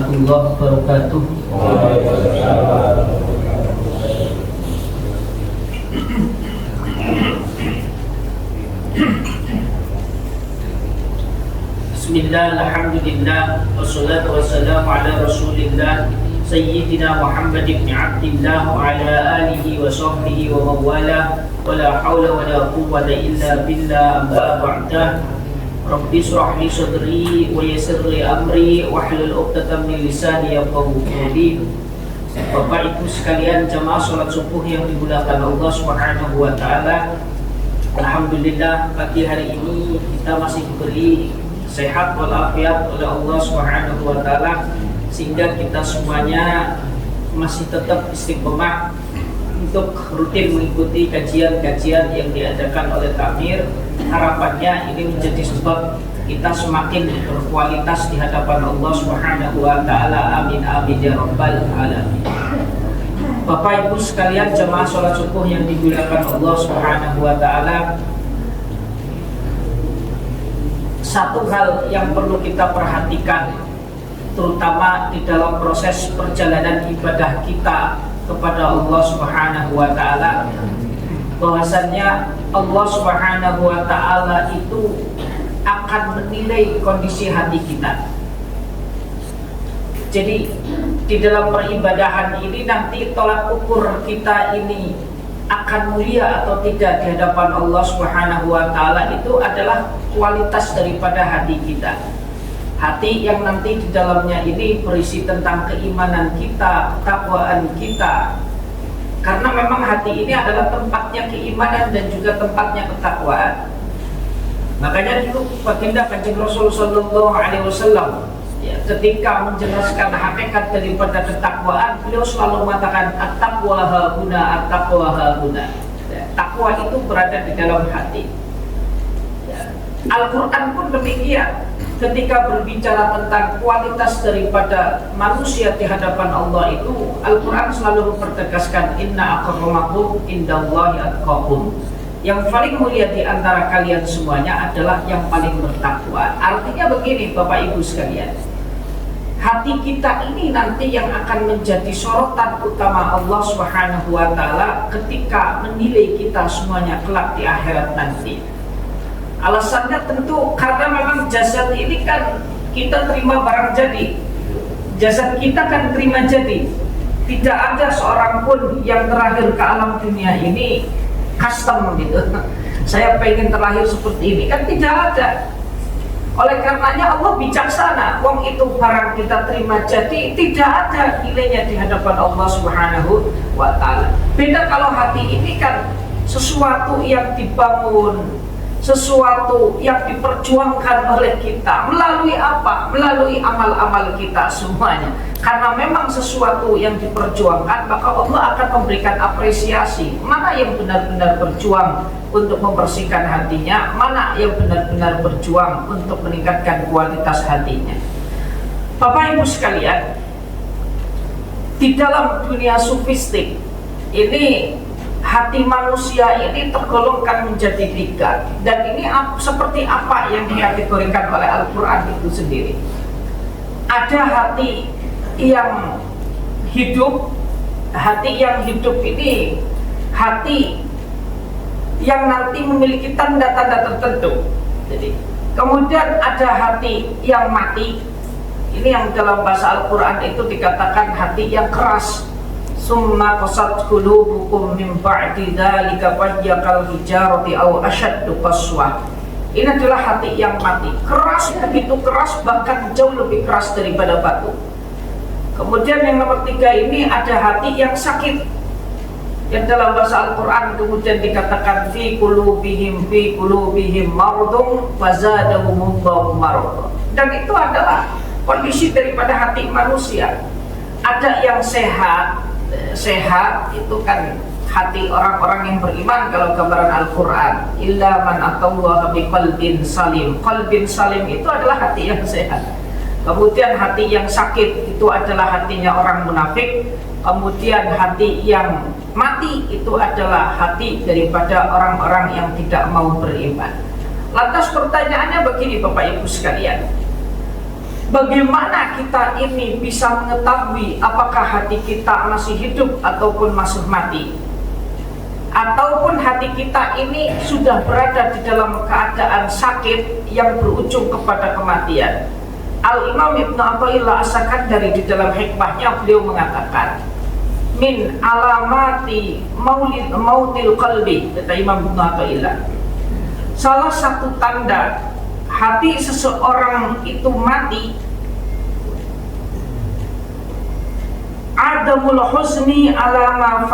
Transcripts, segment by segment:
warahmatullahi wabarakatuh. Bismillah, alhamdulillah, wassalatu wassalamu ala rasulillah Sayyidina Muhammad ibn Abdillah wa ala alihi wa sahbihi wa mawala wa la hawla wa la quwwata illa billah amma ba'dah. Rabbi shrah li sadri wa yassir li amri wa hlul 'uqdatam min lisani yafqahu qawli. Bapak Ibu sekalian, jamaah salat subuh yang dimuliakan Allah Subhanahu wa taala. Alhamdulillah, pagi hari ini kita masih diberi sehat walafiat oleh Allah Subhanahu wa taala, sehingga kita semuanya masih tetap istiqomah untuk rutin mengikuti kajian-kajian yang diadakan oleh Takmir. Harapannya ini menjadi sebab kita semakin berkualitas di hadapan Allah Subhanahu wa taala. Amin amin ya rabbal alamin. Bapak Ibu sekalian, jemaah salat subuh yang dimuliakan Allah Subhanahu wa taala, satu hal yang perlu kita perhatikan, terutama di dalam proses perjalanan ibadah kita kepada Allah Subhanahu wa taala, bahwasannya Allah Subhanahu wa taala itu akan menilai kondisi hati kita. Jadi di dalam peribadahan ini nanti tolak ukur kita ini akan mulia atau tidak di hadapan Allah Subhanahu wa taala itu adalah kualitas daripada hati kita. Hati yang nanti di dalamnya ini berisi tentang keimanan kita, ketakwaan kita. Karena memang hati ini adalah tempatnya keimanan dan juga tempatnya ketakwaan. Makanya dulu baginda Kanjeng Rasul sallallahu alaihi wasallam ketika menjelaskan hakikat daripada ketakwaan, beliau selalu mengatakan at-taqwa hahuna, at-taqwa hahuna. Takwa itu berada di dalam hati. Al-Quran pun demikian. Ketika berbicara tentang kualitas daripada manusia di hadapan Allah itu, Al-Quran selalu mempertegaskan inna akramakum indallahi atqakum. Yang paling mulia di antara kalian semuanya adalah yang paling bertakwa. Artinya begini Bapak Ibu sekalian, hati kita ini nanti yang akan menjadi sorotan utama Allah Subhanahu wa taala ketika menilai kita semuanya kelak di akhirat nanti. Alasannya tentu karena memang jasad ini kan kita terima barang jadi. Jasad kita kan terima jadi. Tidak ada seorang pun yang terlahir ke alam dunia ini custom gitu. Saya pengen terlahir seperti ini, kan tidak ada. Oleh karenanya Allah bijaksana. Wong itu barang kita terima jadi, tidak ada nilainya di hadapan Allah Subhanahu wa taala. Beda kalau hati ini kan sesuatu yang dibangun, sesuatu yang diperjuangkan oleh kita. Melalui apa? Melalui amal-amal kita semuanya. Karena memang sesuatu yang diperjuangkan, maka Allah akan memberikan apresiasi. Mana yang benar-benar berjuang untuk membersihkan hatinya, mana yang benar-benar berjuang untuk meningkatkan kualitas hatinya. Bapak Ibu sekalian, di dalam dunia sufistik ini, hati manusia ini tergolongkan menjadi tiga. Dan ini seperti apa yang dikategorikan oleh Al-Quran itu sendiri. Ada hati yang hidup. Hati yang hidup ini hati yang nanti memiliki tanda-tanda tertentu. Jadi, kemudian ada hati yang mati. Ini yang dalam bahasa Al-Quran itu dikatakan hati yang keras. Summa qasat qulubukum min ba'di dzalika fayyakal hijarati aw ashaddu qaswah. Ini adalah hati yang mati, keras, begitu keras, bahkan jauh lebih keras daripada batu. Kemudian yang nomor tiga ini ada hati yang sakit, yang dalam bahasa Al-Quran kemudian dikatakan fi qulubihim maradun fazadahumullahu marad. Dan itu adalah kondisi daripada hati manusia. Ada yang sehat itu kan hati orang-orang yang beriman kalau gambaran Al-Quran. Illa man atallaha biqalbin salim. Qalbin salim itu adalah hati yang sehat. Kemudian hati yang sakit itu adalah hatinya orang munafik. Kemudian hati yang mati itu adalah hati daripada orang-orang yang tidak mau beriman. Lantas pertanyaannya begini Bapak Ibu sekalian, Bagaimana kita ini bisa mengetahui apakah hati kita masih hidup ataupun masih mati, ataupun hati kita ini sudah berada di dalam keadaan sakit yang berujung kepada kematian? Al-Imam Ibnu Athaillah As-Sakandari di dalam hikmahnya beliau mengatakan, min alamati mautil qalbi, kata Imam Ibnu Athaillah, salah satu tanda hati seseorang itu mati, adamul husni ala ma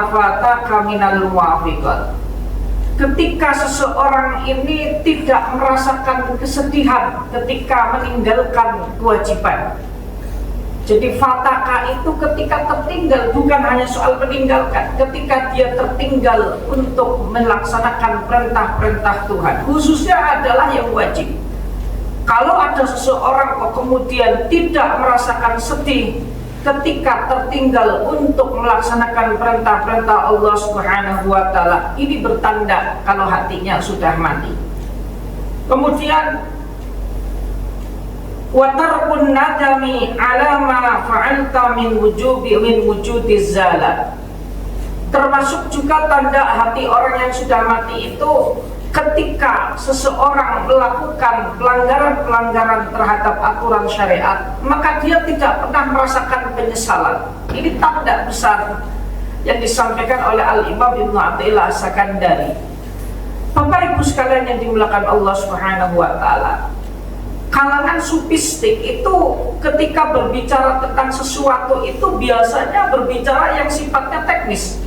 fataka minal muwafiqat. Ketika seseorang ini tidak merasakan kesedihan ketika meninggalkan kewajiban. Jadi fataka itu ketika tertinggal, bukan hanya soal meninggalkan, ketika dia tertinggal untuk melaksanakan perintah-perintah Tuhan, khususnya adalah yang wajib. Kalau ada seseorang kok kemudian tidak merasakan sedih ketika tertinggal untuk melaksanakan perintah-perintah Allah Subhanahu wa Ta'ala, ini bertanda kalau hatinya sudah mati. Kemudian wa tarkun nadami ala ma fa'alta min wujudiz zalat. Termasuk juga tanda hati orang yang sudah mati itu ketika seseorang melakukan pelanggaran-pelanggaran terhadap aturan syariat, maka dia tidak pernah merasakan penyesalan. Ini tanda besar yang disampaikan oleh Al-Imam Ibnu Athaillah As-Sakandari. Bapak Ibu sekalian yang dimuliakan Allah Subhanahu wa Ta'ala, kalangan sufistik itu ketika berbicara tentang sesuatu itu biasanya berbicara yang sifatnya teknis.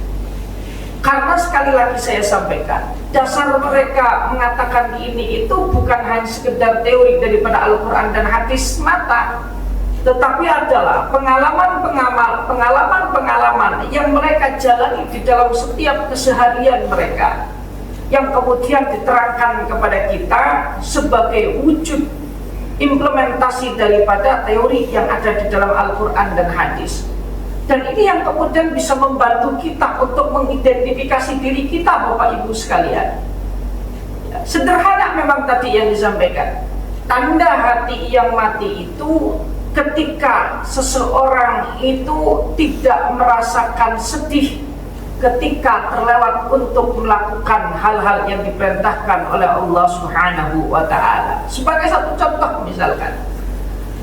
Karena sekali lagi saya sampaikan, dasar mereka mengatakan ini itu bukan hanya sekedar teori daripada Al-Quran dan hadis mata, tetapi adalah pengalaman-pengalaman yang mereka jalani di dalam setiap keseharian mereka, yang kemudian diterangkan kepada kita sebagai wujud implementasi daripada teori yang ada di dalam Al-Quran dan hadis. Dan ini yang kemudian bisa membantu kita untuk mengidentifikasi diri kita, Bapak Ibu sekalian. Sederhana memang tadi yang disampaikan. Tanda hati yang mati itu ketika seseorang itu tidak merasakan sedih ketika terlewat untuk melakukan hal-hal yang diperintahkan oleh Allah Subhanahu wa Ta'ala. Sebagai satu contoh misalkan,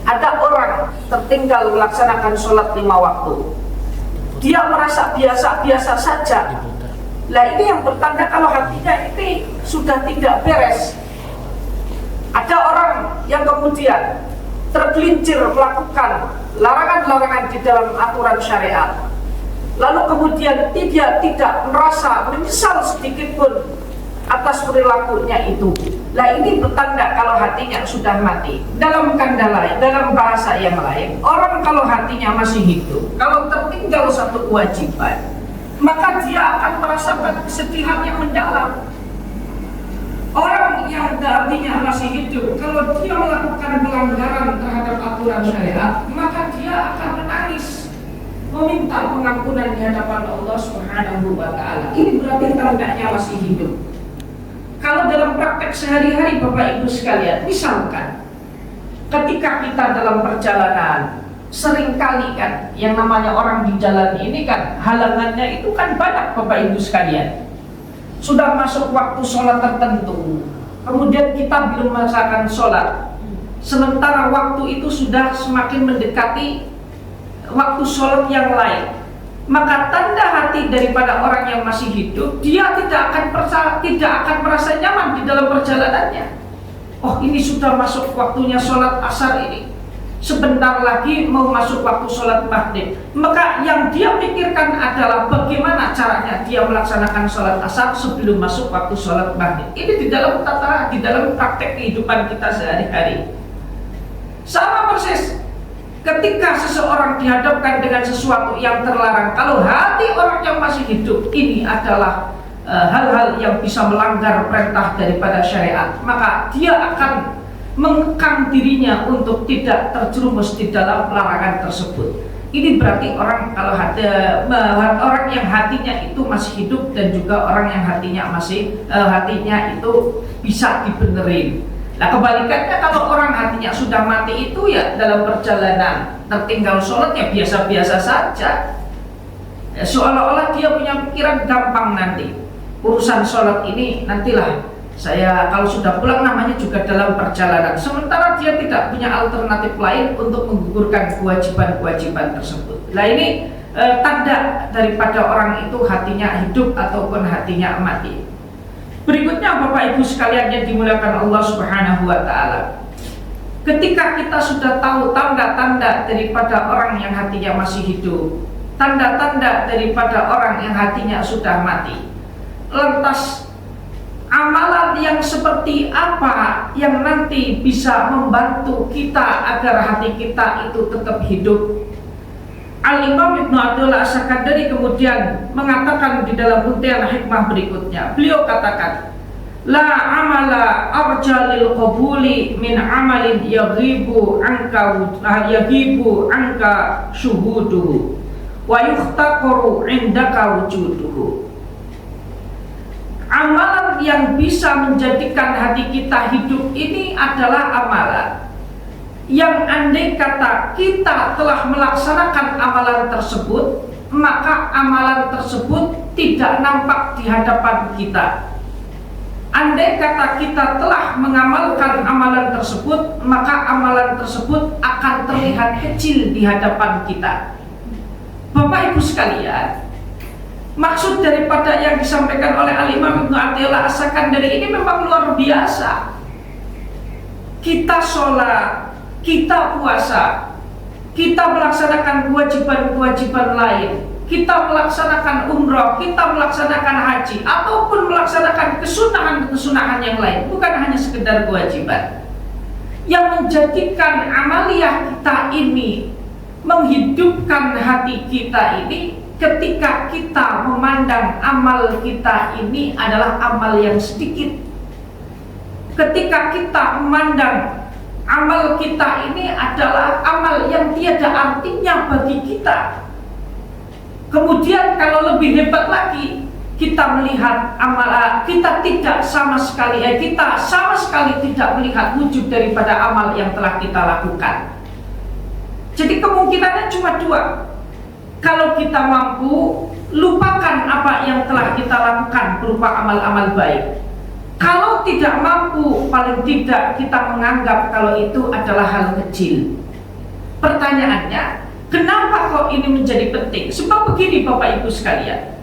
ada orang tertinggal melaksanakan sholat 5 waktu, dia merasa biasa-biasa saja. Nah ini yang bertanda kalau hatinya ini sudah tidak beres. Ada orang yang kemudian tergelincir melakukan larangan-larangan di dalam aturan syariat, lalu kemudian tidak merasa menyesal sedikit pun atas perilakunya itu. Nah ini bertanda kalau hatinya sudah mati. Dalam kanda lain, dalam bahasa yang lain, orang kalau hatinya masih hidup, kalau tertinggal satu kewajiban, maka dia akan merasakan kesedihan yang mendalam. Orang yang hatinya masih hidup, kalau dia melakukan pelanggaran terhadap aturan syariat, maka dia akan menangis, meminta pengampunan di hadapan Allah Subhanahu wa Ta'ala. Ini berarti tandanya masih hidup. Kalau dalam praktek sehari-hari Bapak Ibu sekalian, misalkan ketika kita dalam perjalanan, seringkali kan yang namanya orang di jalan ini kan halangannya itu kan banyak Bapak Ibu sekalian. Sudah masuk waktu sholat tertentu, kemudian kita belum melaksanakan sholat, sementara waktu itu sudah semakin mendekati waktu sholat yang lain, maka tanda hati daripada orang yang masih hidup, dia tidak akan merasa nyaman di dalam perjalanannya. Oh ini sudah masuk waktunya sholat asar ini, sebentar lagi mau masuk waktu sholat maghrib. Maka yang dia pikirkan adalah bagaimana caranya dia melaksanakan sholat asar sebelum masuk waktu sholat maghrib. Ini di dalam praktek kehidupan kita sehari-hari. Sama persis ketika seseorang dihadapkan dengan sesuatu yang terlarang, kalau hati orang yang masih hidup ini adalah hal-hal yang bisa melanggar perintah daripada syariat, maka dia akan mengekang dirinya untuk tidak terjerumus di dalam larangan tersebut. Ini berarti orang kalau orang yang hatinya itu masih hidup dan juga orang yang hatinya itu bisa dibenerin. Nah kebalikannya kalau orang hatinya sudah mati itu ya dalam perjalanan tertinggal sholat ya biasa-biasa saja. Ya, seolah-olah dia punya pikiran gampang nanti urusan sholat ini nantilah saya kalau sudah pulang namanya juga dalam perjalanan. Sementara dia tidak punya alternatif lain untuk menggugurkan kewajiban-kewajiban tersebut. Nah ini tanda daripada orang itu hatinya hidup ataupun hatinya mati. Berikutnya Bapak Ibu sekalian yang dimuliakan Allah Subhanahu wa taala. Ketika kita sudah tahu tanda-tanda daripada orang yang hatinya masih hidup, tanda-tanda daripada orang yang hatinya sudah mati, lantas amalan yang seperti apa yang nanti bisa membantu kita agar hati kita itu tetap hidup? Al-Imam Ibnu Athaillah As-Sakandari kemudian mengatakan di dalam Untayan Hikmah berikutnya, beliau katakan, la amala arjalil qabuli min amalin yaghibu anka syuhuduhu wa yuhtaqaru indaka wujuduhu. Amalan yang bisa menjadikan hati kita hidup ini adalah amalan yang andai kata kita telah melaksanakan amalan tersebut, maka amalan tersebut tidak nampak di hadapan kita. Andai kata kita telah mengamalkan amalan tersebut, maka amalan tersebut akan terlihat kecil di hadapan kita. Bapak Ibu sekalian, maksud daripada yang disampaikan oleh Al-Imam Ibnu Athaillah As-Sakandari ini memang luar biasa. Kita sholat, kita puasa, kita melaksanakan kewajiban-kewajiban lain, kita melaksanakan umroh, kita melaksanakan haji, ataupun melaksanakan kesunahan-kesunahan yang lain, bukan hanya sekedar kewajiban. Yang menjadikan amaliyah kita ini, menghidupkan hati kita ini, ketika kita memandang amal kita ini adalah amal yang sedikit. Ketika kita memandang amal kita ini adalah amal yang tiada artinya bagi kita. Kemudian kalau lebih hebat lagi, kita melihat amal kita tidak sama sekali, kita sama sekali tidak melihat wujud daripada amal yang telah kita lakukan. Jadi kemungkinannya cuma dua. Kalau kita mampu, lupakan apa yang telah kita lakukan berupa amal-amal baik. Kalau tidak mampu, paling tidak kita menganggap kalau itu adalah hal kecil. Pertanyaannya, kenapa kok ini menjadi penting? Sebab begini Bapak Ibu sekalian,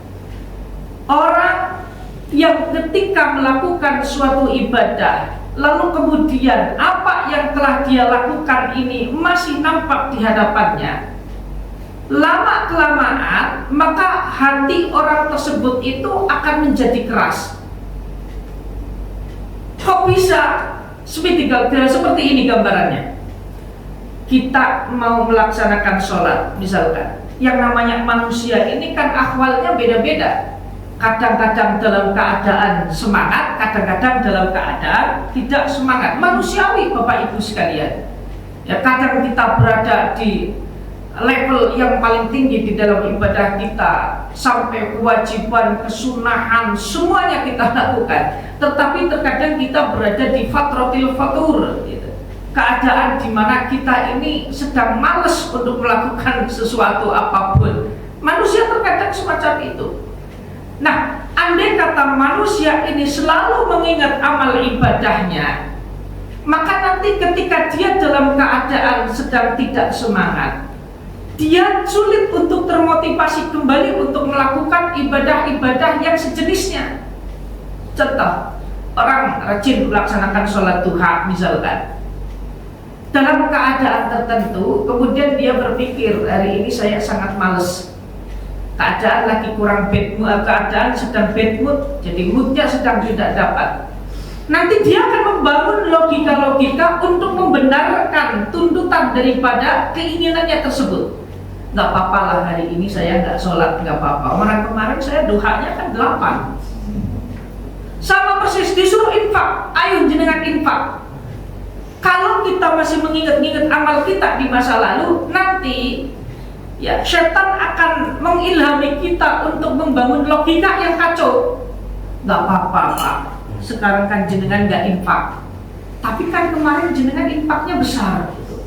orang yang ketika melakukan suatu ibadah, lalu kemudian apa yang telah dia lakukan ini masih nampak di hadapannya, lama-kelamaan maka hati orang tersebut itu akan menjadi keras. Kok bisa seperti ini gambarannya? Kita mau melaksanakan sholat misalkan, yang namanya manusia ini kan akhwalnya beda-beda. Kadang-kadang dalam keadaan semangat, kadang-kadang dalam keadaan tidak semangat. Manusiawi Bapak Ibu sekalian. Ya, kadang kita berada di level yang paling tinggi di dalam ibadah kita, sampai kewajiban, kesunahan, semuanya kita lakukan. Tetapi terkadang kita berada di fatratil fatur, gitu. Keadaan di mana kita ini sedang malas untuk melakukan sesuatu apapun. Manusia terkadang semacam itu. Nah, andai kata manusia ini selalu mengingat amal ibadahnya, maka nanti ketika dia dalam keadaan sedang tidak semangat, dia sulit untuk termotivasi kembali untuk melakukan ibadah-ibadah yang sejenisnya. Contoh, orang rajin melaksanakan sholat duha misalkan, dalam keadaan tertentu, kemudian dia berpikir, hari ini saya sangat males, keadaan lagi kurang bad mood, keadaan sedang bad mood, jadi moodnya sedang tidak dapat. Nanti dia akan membangun logika-logika untuk membenarkan tuntutan daripada keinginannya tersebut. Nggak apa-apa lah hari ini saya nggak sholat, nggak apa-apa. Orang kemarin saya duhanya kan 8. Sama persis disuruh infak, ayo jenengan infak. Kalau kita masih mengingat-ingat amal kita di masa lalu, nanti ya setan akan mengilhami kita untuk membangun logika yang kacau. Nggak apa-apa Pak, sekarang kan jenengan nggak infak, Tapi kan kemarin jenengan impaknya besar gitu.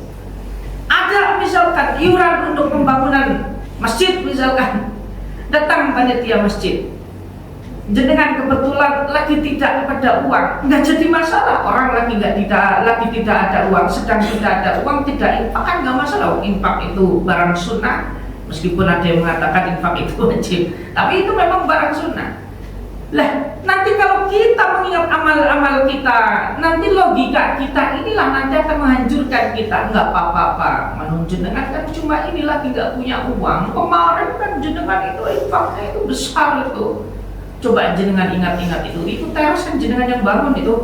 Ada misalkan iuran untuk pembangunan masjid misalkan, datang panitia masjid, jenengan kebetulan lagi tidak ada uang, nggak jadi masalah. Orang lagi tidak ada uang, sedang tidak ada uang, tidak infak kan nggak masalah. Infak itu barang sunnah, meskipun ada yang mengatakan infak itu wajib, tapi itu memang barang sunnah. Lah, nanti kalau kita mengingat amal-amal kita, nanti logika kita inilah nanti akan menghancurkan kita. Enggak apa-apa, menurut jenengan kan cuma ini lagi nggak punya uang. Kemarin kan jenengan itu infaknya itu besar itu. Coba jenengan ingat-ingat itu teras kan jenengan yang bangun itu.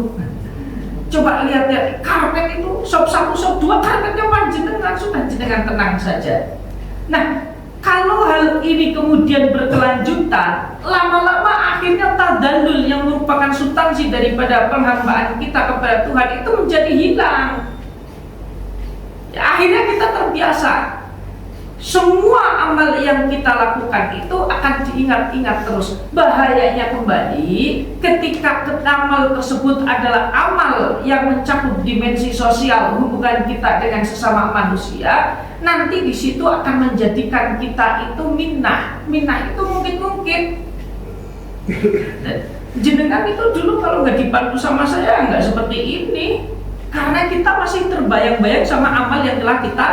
Coba lihat karpet itu, sop 1, sop 2 karpetnya panjenengan, sudah jenengan tenang saja. Nah, kalau hal ini kemudian berkelanjutan, lama-lama akhirnya tadallul yang merupakan substansi daripada penghambaan kita kepada Tuhan itu menjadi hilang. Ya, akhirnya kita terbiasa. Semua amal yang kita lakukan itu akan diingat-ingat terus. Bahayanya kembali ketika amal tersebut adalah amal yang mencakup dimensi sosial hubungan kita dengan sesama manusia, nanti di situ akan menjadikan kita itu minnah itu mungkin jenengan itu dulu kalau nggak dibantu sama saya nggak seperti ini, karena kita masih terbayang-bayang sama amal yang telah kita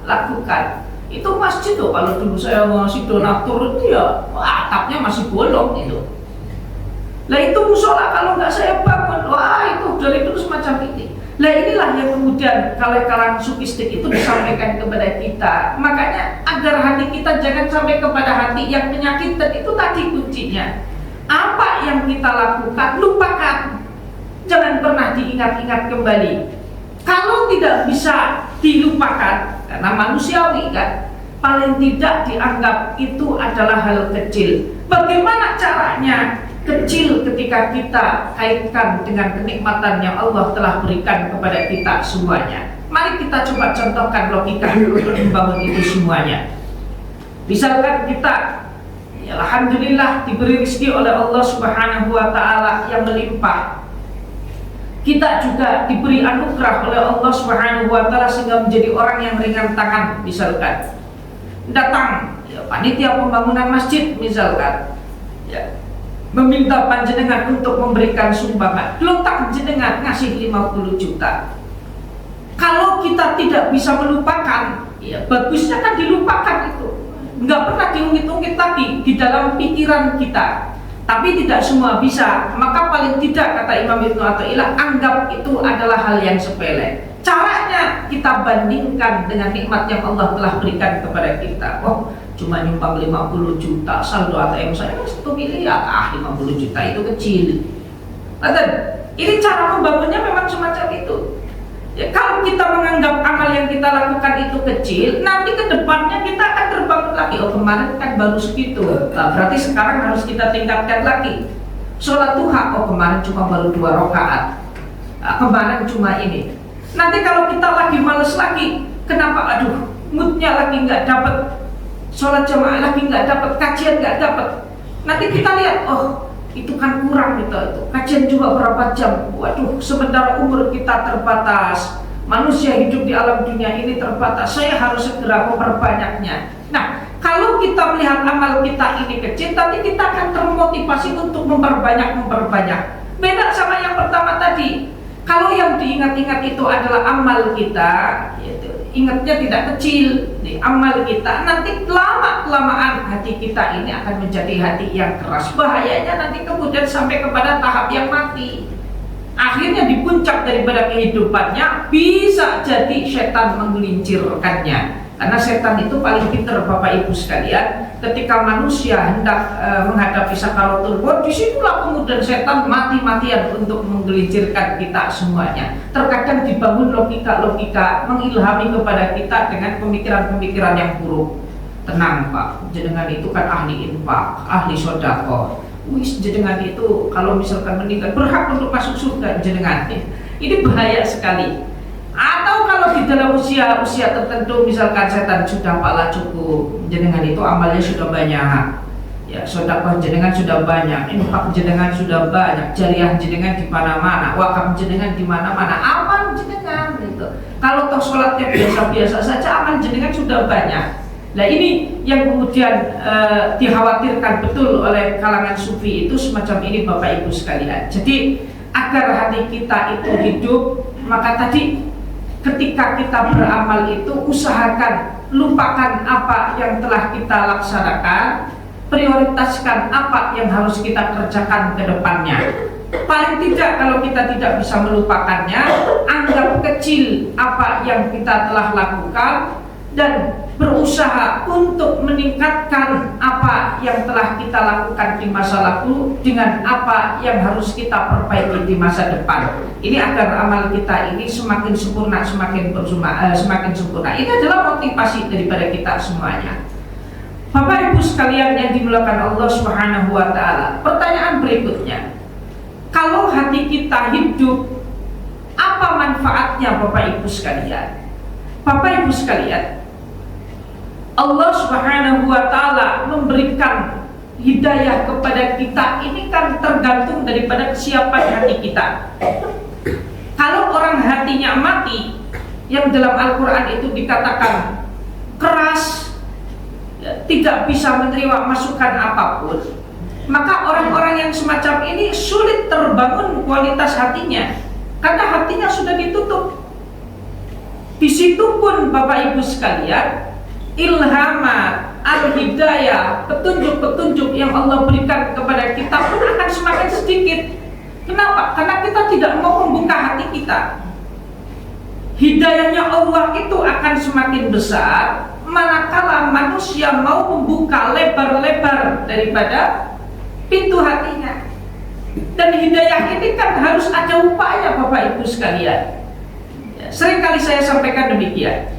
lakukan. Itu masjid tuh, kalau dulu saya masih donatur itu ya atapnya masih bolong itu. Lah itu musola kalau nggak saya bangun, wah itu dari dulu semacam ini. Nah inilah yang kemudian kalau sufistik itu disampaikan kepada kita. Makanya agar hati kita jangan sampai kepada hati yang penyakitan, itu tadi kuncinya. Apa yang kita lakukan, lupakan. Jangan pernah diingat-ingat kembali. Kalau tidak bisa dilupakan, karena manusiawi kan, paling tidak dianggap itu adalah hal kecil. Bagaimana caranya? Kecil ketika kita kaitkan dengan kenikmatan yang Allah telah berikan kepada kita semuanya. Mari kita coba contohkan logika untuk membangun itu semuanya. Misalkan kita, ya alhamdulillah diberi rezeki oleh Allah Subhanahu wa Ta'ala yang melimpah. Kita juga diberi anugerah oleh Allah Subhanahu wa Ta'ala sehingga menjadi orang yang ringan tangan. Misalkan datang ya, panitia pembangunan masjid misalkan, ya, meminta panjenengan untuk memberikan sumbangan, lontak jenengan ngasih 50 juta. Kalau kita tidak bisa melupakan, ya bagusnya kan dilupakan itu, nggak pernah diungkit-ungkit lagi di dalam pikiran kita. Tapi tidak semua bisa, maka paling tidak kata Imam Ibnu Athaillah, anggap itu adalah hal yang sepele. Caranya kita bandingkan dengan nikmat yang Allah telah berikan kepada kita. Oh, cuma nyumbang 50 juta, saldo ATM saya 1 miliar, 50 juta itu kecil. Dan ini cara membangunnya memang semacam itu. Ya, kalau kita menganggap amal yang kita lakukan itu kecil, nanti ke depannya kita akan terbangun lagi. Oh kemarin kan baru segitu, nah, berarti sekarang harus kita tingkatkan lagi. Sholat duha, oh kemarin cuma baru 2 rakaat, nah, kemarin cuma ini. Nanti kalau kita lagi males lagi, kenapa? Aduh, moodnya lagi nggak dapat. Sholat jamaah lagi nggak dapat, kajian nggak dapat. Nanti kita lihat, oh itu kan kurang gitu, itu kajian juga berapa jam. Waduh, sementara umur kita terbatas, manusia hidup di alam dunia ini terbatas, saya harus segera memperbanyaknya. Nah, kalau kita melihat amal kita ini kecil, tapi kita akan termotivasi untuk memperbanyak. Beda sama yang pertama tadi. Kalau yang diingat-ingat itu adalah amal kita, yaitu ingatnya tidak kecil di amal kita, nanti lama-kelamaan hati kita ini akan menjadi hati yang keras. Bahayanya nanti kemudian sampai kepada tahap yang mati. Akhirnya di puncak daripada kehidupannya bisa jadi setan menggelincirkannya. Karena setan itu paling pintar Bapak Ibu sekalian. Ketika manusia hendak menghadapi sakaratul maut, disitulah kemudian setan mati-matian untuk menggelincirkan kita semuanya. Terkadang dibangun logika-logika mengilhami kepada kita dengan pemikiran-pemikiran yang buruk. Tenang Pak, jenengan itu kan ahli infak, ahli sodako. Wis jenengan itu kalau misalkan meninggal berhak untuk masuk surga jenengan. Ini bahaya sekali. Atau kalau di dalam usia tertentu misalkan setan sudah pala cukup, jenengan itu amalnya sudah banyak, ya Ya, sedekah jenengan sudah banyak, infak jenengan sudah banyak, jariah jenengan di mana-mana, wakaf jenengan di mana-mana, amal jenengan gitu. Kalau toh sholatnya biasa-biasa saja, amal jenengan sudah banyak. Nah ini yang kemudian dikhawatirkan betul oleh kalangan sufi itu semacam ini Bapak Ibu sekalian. Jadi agar hati kita itu hidup, maka tadi ketika kita beramal itu usahakan lupakan apa yang telah kita laksanakan, prioritaskan apa yang harus kita kerjakan ke depannya. Paling tidak kalau kita tidak bisa melupakannya, anggap kecil apa yang kita telah lakukan dan berusaha untuk meningkatkan apa yang telah kita lakukan di masa lalu dengan apa yang harus kita perbaiki di masa depan. Ini agar amal kita ini semakin sempurna, semakin sempurna. Ini adalah motivasi daripada kita semuanya. Bapak Ibu sekalian yang dimuliakan Allah Subhanahu wa taala. Pertanyaan berikutnya. Kalau hati kita hidup, apa manfaatnya Bapak Ibu sekalian? Bapak Ibu sekalian, Allah Subhanahu wa taala memberikan hidayah kepada kita ini kan tergantung daripada kesiapan hati kita. Kalau orang hatinya mati, yang dalam Al-Qur'an itu dikatakan keras, tidak bisa menerima masukan apapun, maka orang-orang yang semacam ini sulit terbangun kualitas hatinya karena hatinya sudah ditutup. Di situ pun Bapak Ibu sekalian, ilhamat, al-hidayah, petunjuk-petunjuk yang Allah berikan kepada kita pun akan semakin sedikit. Kenapa? Karena kita tidak mau membuka hati kita. Hidayahnya Allah itu akan semakin besar manakala manusia mau membuka lebar-lebar daripada pintu hatinya. Dan hidayah ini kan harus ada upaya Bapak Ibu sekalian. Seringkali saya sampaikan demikian.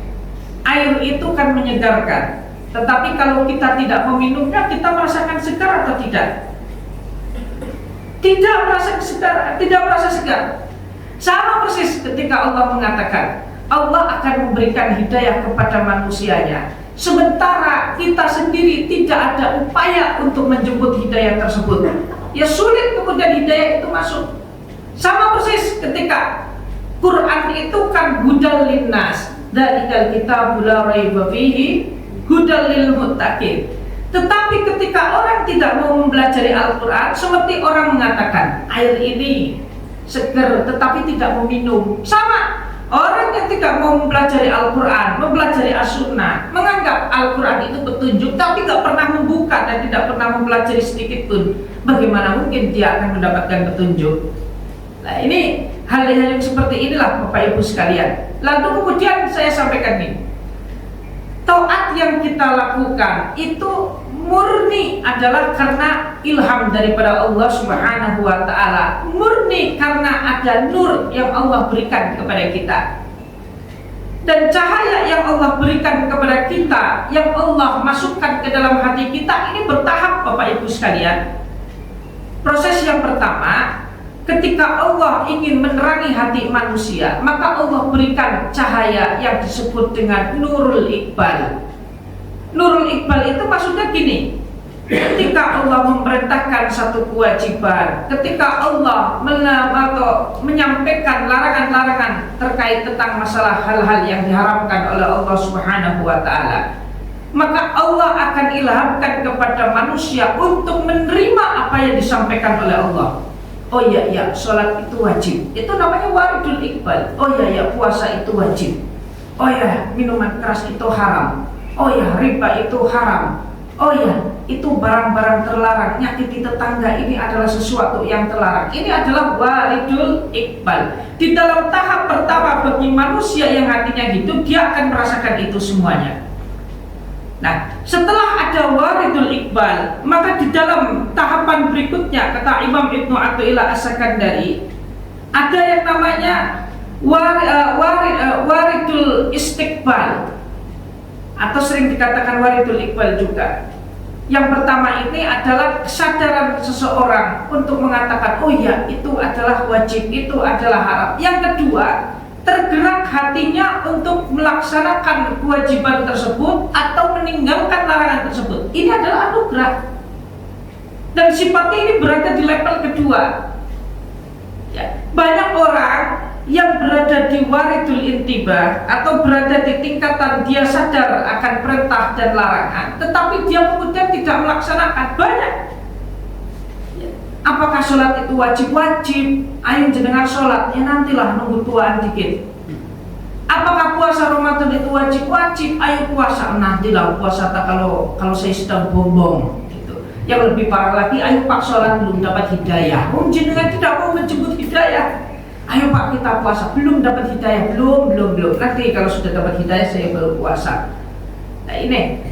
Air itu kan menyegarkan, tetapi kalau kita tidak meminumnya, kita merasakan segar atau tidak? Tidak merasa segar, tidak merasa segar. Sama persis ketika Allah mengatakan Allah akan memberikan hidayah kepada manusianya, sementara kita sendiri tidak ada upaya untuk menjemput hidayah tersebut. Ya sulit kemudian hidayah itu masuk. Sama persis ketika Quran itu kan hudal linnas, dzalikal kitabul la raiba fihi hudal lil muttaqin. Tetapi ketika orang tidak mau mempelajari Al-Quran, seperti orang mengatakan air ini segar tetapi tidak mau minum. Sama, orang yang tidak mau mempelajari Al-Quran, mempelajari As-Sunnah, menganggap Al-Quran itu petunjuk tapi tidak pernah membuka dan tidak pernah mempelajari sedikit pun, bagaimana mungkin dia akan mendapatkan petunjuk? Nah ini hal-hal yang seperti inilah Bapak Ibu sekalian. Lalu kemudian saya sampaikan ini, taat yang kita lakukan itu murni adalah karena ilham daripada Allah Subhanahu wa taala, murni karena ada nur yang Allah berikan kepada kita. Dan cahaya yang Allah berikan kepada kita, yang Allah masukkan ke dalam hati kita, ini bertahap Bapak Ibu sekalian. Proses yang pertama, ketika Allah ingin menerangi hati manusia, maka Allah berikan cahaya yang disebut dengan Nurul Iqbal. Nurul Iqbal itu maksudnya gini, ketika Allah memerintahkan satu kewajiban, ketika Allah menyampaikan larangan-larangan terkait tentang masalah hal-hal yang diharamkan oleh Allah Subhanahu wa taala, maka Allah akan ilhamkan kepada manusia untuk menerima apa yang disampaikan oleh Allah. Oh iya, sholat itu wajib, itu namanya waridul iqbal. Oh iya, puasa itu wajib. Oh iya, minuman keras itu haram. Oh iya, riba itu haram. Oh iya, itu barang-barang terlarang, nyakiti tetangga ini adalah sesuatu yang terlarang. Ini adalah waridul iqbal. Di dalam tahap pertama bagi manusia yang hatinya hidup, dia akan merasakan itu semuanya. Nah, setelah ada waridul iqbal, maka di dalam tahapan berikutnya, kata Imam Ibnu Athaillah As-Sakandari, ada yang namanya waridul istiqbal, atau sering dikatakan waridul iqbal juga. Yang pertama ini adalah kesadaran seseorang untuk mengatakan, oh ya, itu adalah wajib, itu adalah haram. Yang kedua, tergerak hatinya untuk melaksanakan kewajiban tersebut atau meninggalkan larangan tersebut. Ini adalah anugerah. Dan sifatnya ini berada di level kedua. Ya, banyak orang yang berada di waridul intibah atau berada di tingkatan dia sadar akan perintah dan larangan, tetapi dia kemudian tidak melaksanakan. Banyak. Ya. Apakah sholat itu wajib? Wajib. Ayo jenengan sholat, ya nantilah nunggu tuaan dikit. Apakah puasa Ramadan itu wajib? Wajib. Ayo puasa, nantilah puasa tak kalau saya sedang bombong. Yang lebih parah lagi, ayo Pak sholat belum dapat hidayah. Jenengan tidak mau menjemput hidayah. Ayo Pak kita puasa, belum dapat hidayah, belum. Nanti kalau sudah dapat hidayah saya baru puasa. Nah ini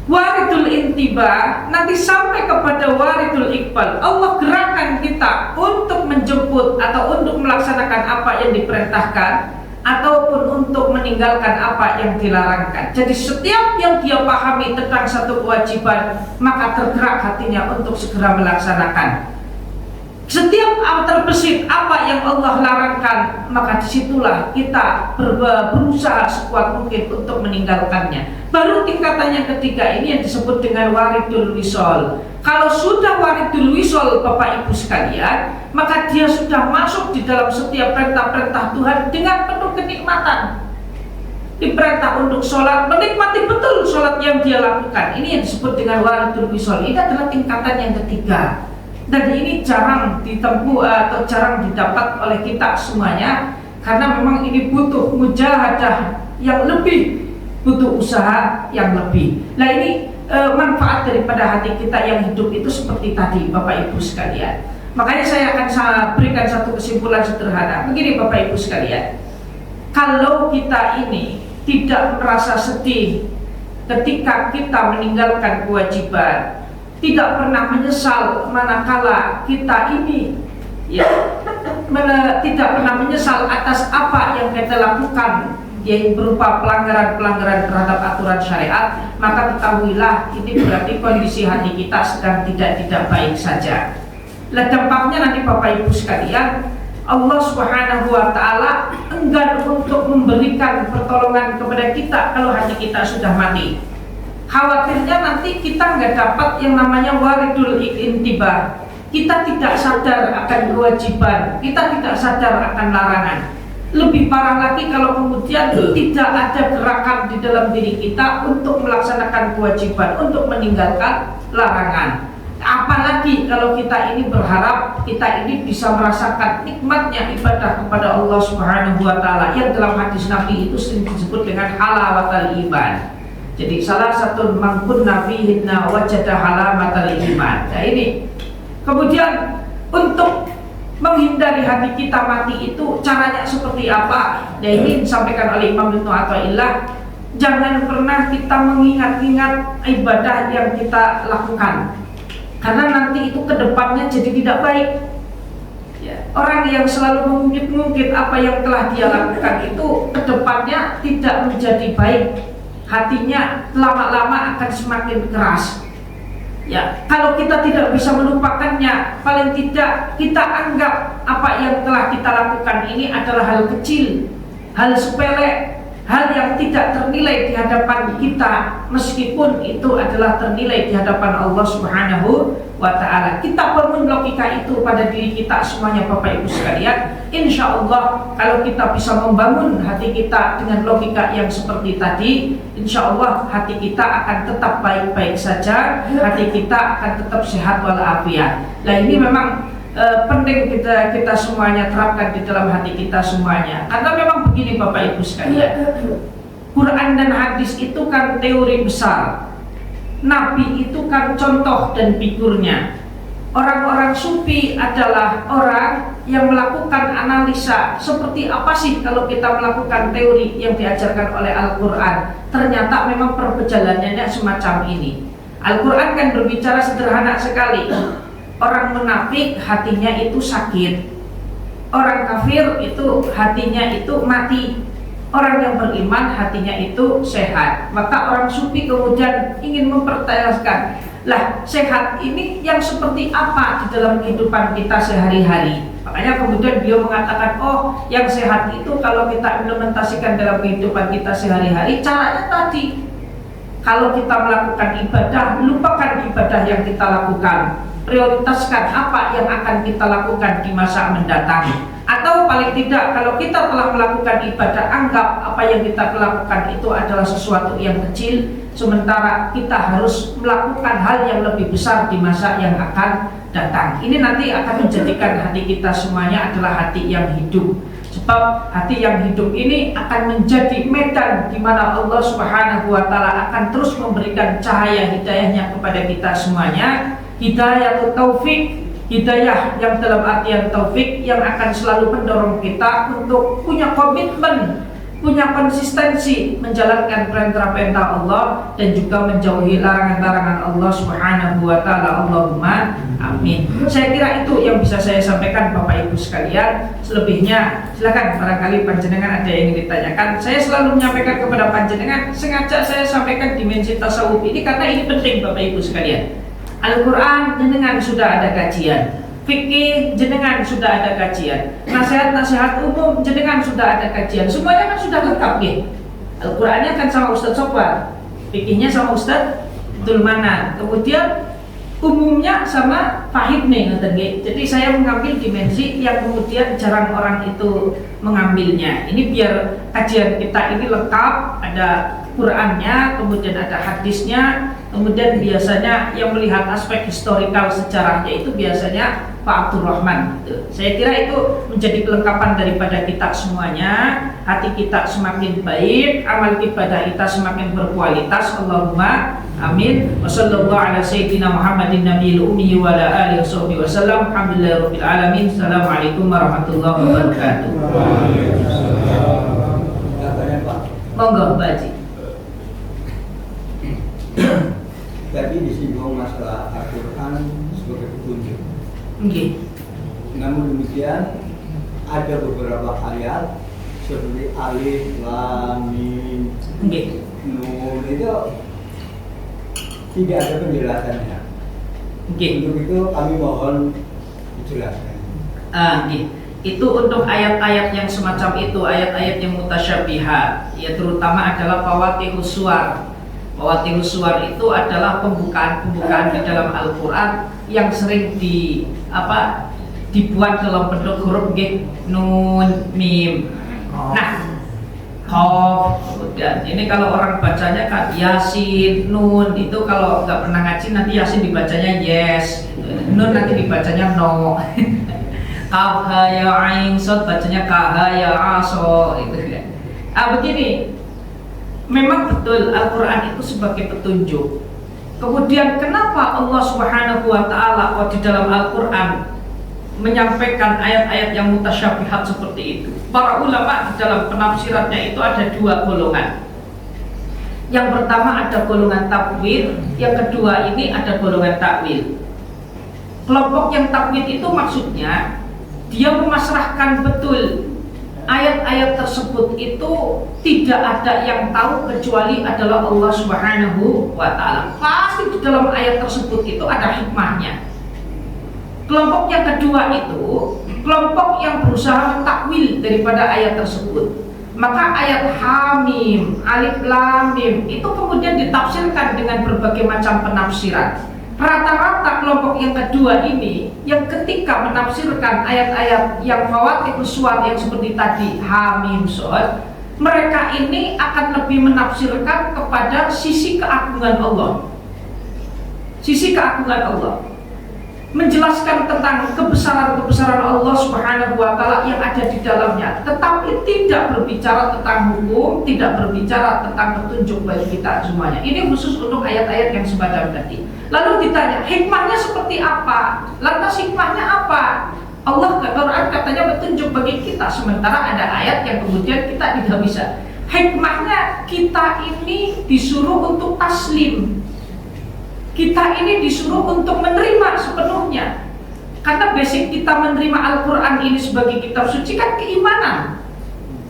waridul intibah, nanti sampai kepada waridul iqbal. Allah gerakkan kita untuk menjemput atau untuk melaksanakan apa yang diperintahkan, ataupun untuk meninggalkan apa yang dilarangkan. Jadi setiap yang dia pahami tentang satu kewajiban, maka tergerak hatinya untuk segera melaksanakan. Setiap terbesit apa yang Allah larangkan, maka disitulah kita berusaha sekuat mungkin untuk meninggalkannya. Baru tingkatan yang ketiga ini yang disebut dengan waridul wisol. Kalau sudah waridul wisol Bapak Ibu sekalian, maka dia sudah masuk di dalam setiap perintah-perintah Tuhan dengan penuh kenikmatan. Diperintah untuk sholat, menikmati betul sholat yang dia lakukan. Ini yang disebut dengan waridul wisol. Ini adalah tingkatan yang ketiga. Dan ini jarang ditempuh atau jarang didapat oleh kita semuanya, karena memang ini butuh mujahadah yang lebih, butuh usaha yang lebih. Nah ini manfaat daripada hati kita yang hidup itu seperti tadi Bapak Ibu sekalian. Makanya saya akan berikan satu kesimpulan sederhana. Begini Bapak Ibu sekalian, kalau kita ini tidak merasa sedih ketika kita meninggalkan kewajiban, tidak pernah menyesal manakala kita ini tidak pernah menyesal atas apa yang kita lakukan, yaitu berupa pelanggaran-pelanggaran terhadap aturan syariat, maka ketahuilah ini berarti kondisi hati kita sedang tidak baik saja. Nah dampaknya nanti Bapak Ibu sekalian, Allah Subhanahu wa Ta'ala enggan untuk memberikan pertolongan kepada kita kalau hati kita sudah mati. Khawatirnya nanti kita nggak dapat yang namanya waridul intibah. Kita tidak sadar akan kewajiban, kita tidak sadar akan larangan. Lebih parah lagi kalau kemudian tidak ada gerakan di dalam diri kita untuk melaksanakan kewajiban, untuk meninggalkan larangan. Apalagi kalau kita ini berharap kita ini bisa merasakan nikmatnya ibadah kepada Allah Subhanahu wa Ta'ala, yang dalam hadis Nabi itu sering disebut dengan halawatul iman. Jadi salah satu mangkun nafihinna wajada halamatal iman. Nah ini kemudian untuk menghindari hati kita mati itu caranya seperti apa? Nah ini disampaikan oleh Imam Ibnu Athaillah, jangan pernah kita mengingat-ingat ibadah yang kita lakukan, karena nanti itu kedepannya jadi tidak baik. Ya, orang yang selalu mengungkit-ungkit apa yang telah dia lakukan itu kedepannya tidak menjadi baik. Hatinya lama-lama akan semakin keras. Ya, kalau kita tidak bisa melupakannya, paling tidak kita anggap apa yang telah kita lakukan ini adalah hal kecil, hal sepele, hal yang tidak ternilai di hadapan kita, meskipun itu adalah ternilai di hadapan Allah Subhanahu wa Ta'ala. Kita bangun logika itu pada diri kita semuanya Bapak Ibu sekalian. Insya Allah kalau kita bisa membangun hati kita dengan logika yang seperti tadi, insya Allah hati kita akan tetap baik-baik saja, hati kita akan tetap sehat walafiat. Nah ini memang penting kita semuanya terapkan di dalam hati kita semuanya, karena memang begini Bapak Ibu sekalian, Quran dan hadis itu kan teori besar, Nabi itu kan contoh dan figurnya. Orang-orang sufi adalah orang yang melakukan analisa seperti apa sih kalau kita melakukan teori yang diajarkan oleh Al-Quran. Ternyata memang perjalanannya semacam ini. Al-Quran kan berbicara sederhana sekali. Orang munafik hatinya itu sakit, orang kafir itu hatinya itu mati, orang yang beriman hatinya itu sehat. Maka orang sufi kemudian ingin mempertanyakan, lah sehat ini yang seperti apa di dalam kehidupan kita sehari-hari. Makanya kemudian beliau mengatakan, oh yang sehat itu kalau kita implementasikan dalam kehidupan kita sehari-hari, caranya tadi, kalau kita melakukan ibadah, lupakan ibadah yang kita lakukan. prioritaskan apa yang akan kita lakukan di masa mendatang. Atau paling tidak kalau kita telah melakukan ibadah, anggap apa yang kita lakukan itu adalah sesuatu yang kecil, sementara kita harus melakukan hal yang lebih besar di masa yang akan datang. Ini nanti akan menjadikan hati kita semuanya adalah hati yang hidup. Sebab hati yang hidup ini akan menjadi medan di mana Allah Subhanahu wa taala akan terus memberikan cahaya hidayahnya kepada kita semuanya. Hidayah taufik, hidayah yang dalam artian taufik yang akan selalu mendorong kita untuk punya komitmen, punya konsistensi menjalankan perintah-perintah Allah dan juga menjauhi larangan-larangan Allah Subhanahu wa taala. Allahumma amin. Saya kira itu yang bisa saya sampaikan Bapak Ibu sekalian. Selebihnya silakan, barangkali panjenengan ada yang ingin ditanyakan. Saya selalu menyampaikan kepada panjenengan, sengaja saya sampaikan dimensi tasawuf ini karena ini penting Bapak Ibu sekalian. Al-Quran jenengan sudah ada kajian, fikih jenengan sudah ada kajian, nasihat-nasihat umum jenengan sudah ada kajian, semuanya kan sudah lengkap ya. Al-Qurannya kan sama Ustadz Sofwan, fikihnya sama Ustadz Dulmana, kemudian umumnya sama Fahid nih. Jadi saya mengambil dimensi yang kemudian jarang orang itu mengambilnya. Ini biar kajian kita ini lengkap, ada Qurannya, kemudian ada hadisnya, kemudian biasanya yang melihat aspek historikal sejarahnya itu biasanya Pak Abdurrahman gitu. Saya kira itu menjadi kelengkapan daripada kita semuanya. Hati kita semakin baik, amal ibadah kita semakin berkualitas. Allahumma amin. Wassallallahu ala sayyidina Muhammadin nabiyil ummi wa ala alihi wasallam. Alhamdulillahirabbil alamin. Assalamualaikum warahmatullahi wabarakatuh. Monggo Pak Haji. Tadi disinggung masalah Al-Quran sebagai petunjuk. Okay. Namun demikian ada beberapa ayat seperti alif, lam, mim, nun itu tidak ada penjelasannya. Untuk itu kami mohon dijelaskan. Itu untuk ayat-ayat yang semacam itu, ayat-ayat yang mutasyabihat, ya terutama adalah fawatihus suwar. Fawatihus suwar itu adalah pembukaan-pembukaan di dalam Al-Quran yang sering dibuat dalam bentuk huruf nun, mim. Nah, Qaf, kemudian ini kalau orang bacanya kan Yasin, Nun, itu kalau nggak pernah ngaji nanti Yasin dibacanya yes, Nun nanti dibacanya no. Qaf ha ya ain sod bacanya ka ha ya aso gitu kan. Begini. Memang betul Al-Quran itu sebagai petunjuk. Kemudian kenapa Allah Subhanahu wa ta'ala di dalam Al-Quran menyampaikan ayat-ayat yang mutasyabihat seperti itu? Para ulama di dalam penafsirannya itu ada dua golongan. Yang pertama ada golongan takwil, yang kedua ini ada golongan takwil. Kelompok yang takwil itu maksudnya dia memasrahkan betul ayat-ayat tersebut itu tidak ada yang tahu kecuali adalah Allah Subhanahu wa ta'ala. Pasti di dalam ayat tersebut itu ada hikmahnya. Kelompok yang kedua itu kelompok yang berusaha mentakwil daripada ayat tersebut. Maka ayat Hamim, Alif Lam Mim itu kemudian ditafsirkan dengan berbagai macam penafsiran. Rata-rata kelompok yang kedua ini yang ketika menafsirkan ayat-ayat yang fawatihus suwar yang seperti tadi Hamim Shad, mereka ini akan lebih menafsirkan kepada sisi keagungan Allah. Sisi keagungan Allah menjelaskan tentang kebesaran-kebesaran Allah Subhanahu wa ta'ala yang ada di dalamnya, tetapi tidak berbicara tentang hukum, tidak berbicara tentang petunjuk bagi kita semuanya. Ini khusus untuk ayat-ayat yang semacam tadi. Lalu ditanya, hikmahnya seperti apa? Lantas hikmahnya apa? Allah Quran katanya petunjuk bagi kita, sementara ada ayat yang kemudian kita tidak bisa. Hikmahnya kita ini disuruh untuk taslim. Kita ini disuruh untuk menerima sepenuhnya. Karena basic kita menerima Al-Quran ini sebagai kitab suci kan keimanan.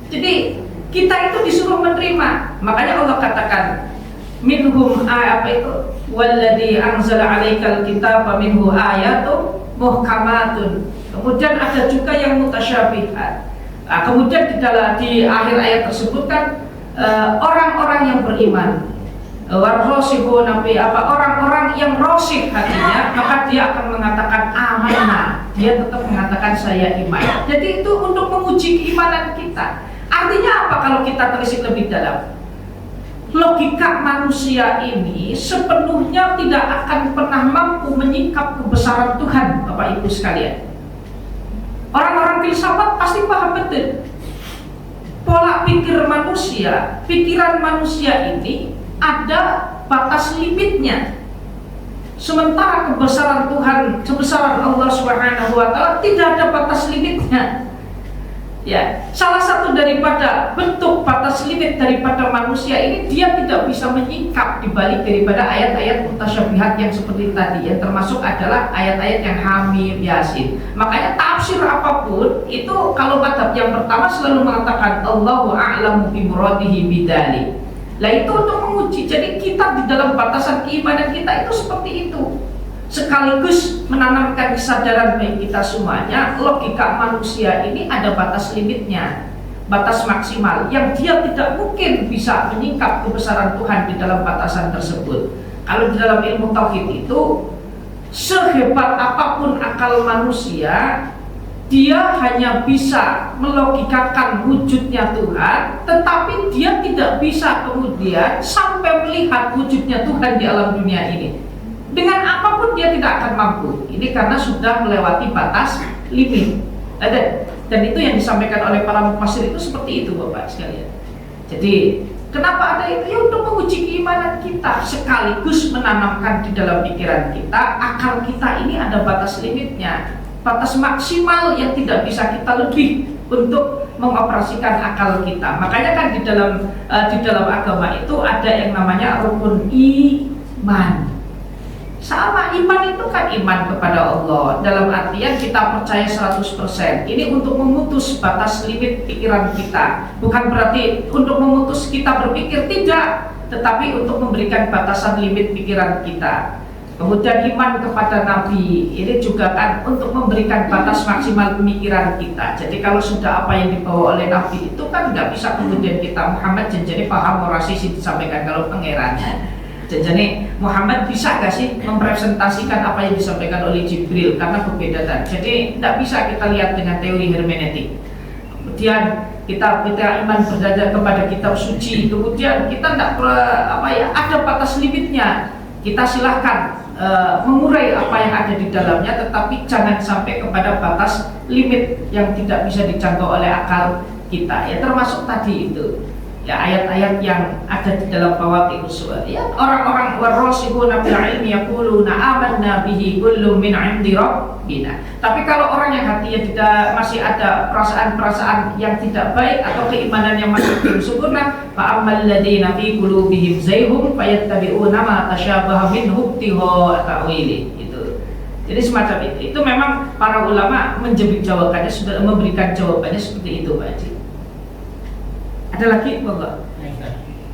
Jadi kita itu disuruh menerima. Makanya Allah katakan minhum walladzi anzala 'alaikal kitaba minhu ayatun muhkamatun. Kemudian ada juga yang mutasyabihat. Kemudian di akhir ayat tersebut kan orang-orang yang beriman, warrosibun nabi orang-orang yang rosih hatinya, maka dia akan mengatakan amanah, dia tetap mengatakan saya iman. Jadi itu untuk menguji keimanan kita. Artinya apa kalau kita telisik lebih dalam? Logika manusia ini sepenuhnya tidak akan pernah mampu menyingkap kebesaran Tuhan, Bapak Ibu sekalian. Orang-orang filsafat pasti paham betul pola pikir manusia, pikiran manusia ini ada batas limitnya. Sementara kebesaran Tuhan, kebesaran Allah Subhanahu wa taala tidak ada batas limitnya. Ya, salah satu daripada bentuk batas limit daripada manusia ini, dia tidak bisa menyingkap dibalik daripada ayat-ayat mutasyabihat yang seperti tadi, yang termasuk adalah ayat-ayat yang Hamim, Yasin. Makanya tafsir apapun itu, kalau madhab yang pertama selalu mengatakan Allahu a'lamu bi muradihi bidzalik. Lah itu untuk menguji. Jadi kita di dalam batasan keimanan kita itu seperti itu. Sekaligus menanamkan kesadaran bagi kita semuanya, logika manusia ini ada batas limitnya, batas maksimal yang dia tidak mungkin bisa menyingkap kebesaran Tuhan di dalam batasan tersebut. Kalau di dalam ilmu tauhid itu, sehebat apapun akal manusia, dia hanya bisa melogikakan wujudnya Tuhan, tetapi dia tidak bisa kemudian sampai melihat wujudnya Tuhan di alam dunia ini. Dengan apapun dia tidak akan mampu. Ini karena sudah melewati batas limit. Dan itu yang disampaikan oleh para mufassir itu seperti itu, Bapak sekalian. Jadi kenapa ada itu? Ya untuk menguji keimanan kita, sekaligus menanamkan di dalam pikiran kita, akal kita ini ada batas limitnya, batas maksimal yang tidak bisa kita lebih untuk mengoperasikan akal kita. Makanya kan di dalam agama itu ada yang namanya rukun iman. Sama iman itu kan iman kepada Allah, dalam artian kita percaya 100%. Ini untuk memutus batas limit pikiran kita. Bukan berarti untuk memutus kita berpikir, tidak, tetapi untuk memberikan batasan limit pikiran kita. Kemudian iman kepada Nabi, ini juga kan untuk memberikan batas maksimal pemikiran kita. Jadi kalau sudah apa yang dibawa oleh Nabi itu kan nggak bisa kemudian kita Muhammad jadi paham orasi disampaikan kalau pangerannya. Jadi Muhammad bisa gak sih mempresentasikan apa yang disampaikan oleh Jibril, karena berbeda. Jadi tidak bisa kita lihat dengan teori hermeneutik. Kemudian kita iman berdasar kepada kitab suci, kemudian kita tidak ada batas limitnya. Kita silahkan mengurai apa yang ada di dalamnya, tetapi jangan sampai kepada batas limit yang tidak bisa dijangkau oleh akal kita. Ya termasuk tadi itu. Ya ayat-ayat yang ada di dalam Fawathihus Suwar. Ya orang-orang warasihuna fil ilmi yaquluna amanna bihi kullun min 'indi rabbina. Tapi kalau orang yang hatinya tidak masih ada perasaan-perasaan yang tidak baik atau keimanan yang masih belum sempurna, fa ammal ladzina fi qulubihim zayghun fayattabi'una ma tasyabaha minhu ibtigha'a ta'wili. Itu. Jadi semacam itu. Itu memang para ulama menjawabkannya, sudah memberikan jawabannya seperti itu, Pak Haji. Ada lagi, Bapak?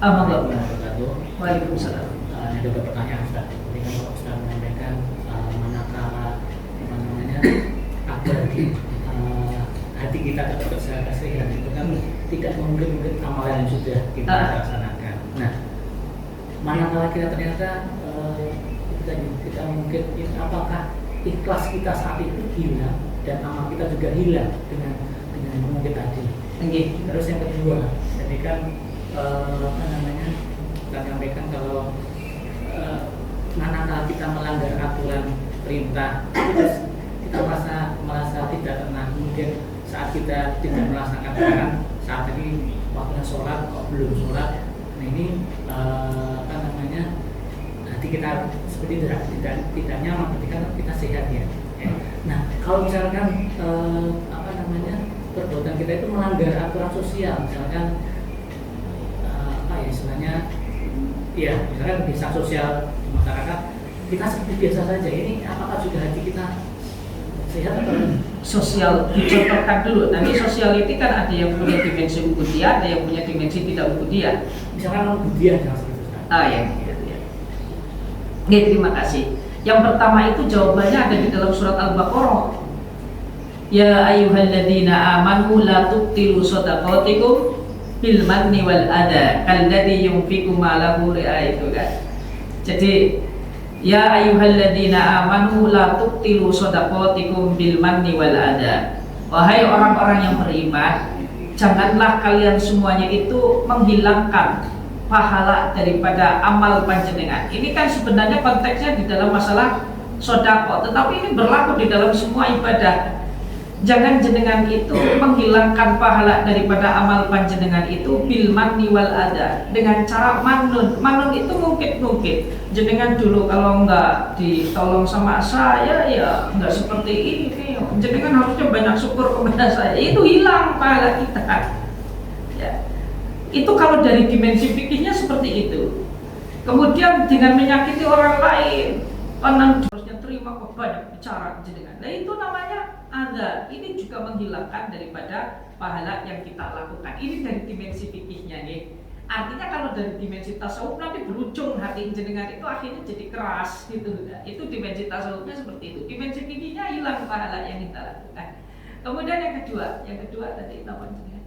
Monggo. Waalaikumsalam. Ada beberapa pertanyaan, Ustaz. Jadi kan Pak Ustaz menyampaikan manakala agar hati kita tetap kesehatan itu kan tidak mungkin amalan yang sudah kita laksanakan. Nah, manakala kita ternyata kita mungkin apakah ikhlas kita saat itu hilang dan amal kita juga hilang dengan mungkin tadi. Terus yang kedua, jadi kan kita sampaikan kalau manakala kita melanggar aturan perintah, terus kita merasa tidak tenang. Kemudian saat kita tidak melaksanakan saat ini waktunya sholat kok belum sholat, nah ini hati kita seperti tidak nyaman ketika kita sehat ya. Nah kalau misalkan perbuatan kita itu melanggar aturan sosial, misalkan istilahnya misalkan bisa sosial masyarakat kita seperti biasa saja, ini apakah juga hati kita sehat atau sosial? Dicontohkan dulu. Tadi sosiality kan ada yang punya dimensi ubudiyah, ada yang punya dimensi tidak ubudiyah. Misalkan ubudiyah jangan seperti itu. Ya. Terima kasih. Yang pertama itu jawabannya ada di dalam surat Al-Baqarah. Ya ayyuhalladzina amanu la tubtilu shadaqatikum bil manni wal adha kalladzi yunfiqu malahu ri'a, itu kan. Jadi ya ayyuhalladzina amanu la tubtilu shadaqatikum bil manni wal adha. Wahai orang-orang yang beriman, janganlah kalian semuanya itu menghilangkan pahala daripada amal panjenengan. Ini kan sebenarnya konteksnya di dalam masalah sedekah, tetapi ini berlaku di dalam semua ibadah. Jangan jenengan itu menghilangkan pahala daripada amal panjenengan itu bil manni wal adha, dengan cara manun. Manun itu mungkin jenengan dulu kalau enggak ditolong sama saya ya enggak seperti ini. Jenengan harusnya banyak syukur kepada saya. Itu hilang pahala kita. Ya. Itu kalau dari dimensi fikihnya seperti itu. Kemudian dengan menyakiti orang lain, orang harusnya terima kok banyak bicara jenengan. Nah itu namanya ada. Ini juga menghilangkan daripada pahala yang kita lakukan. Ini dari dimensi fikihnya nih. Artinya kalau dari dimensi tasawuf nanti berujung hati jenengan itu akhirnya jadi keras gitu. Itu dimensi tasawufnya seperti itu. Dimensi fikihnya hilang pahala yang kita lakukan. Kemudian yang kedua tadi namanya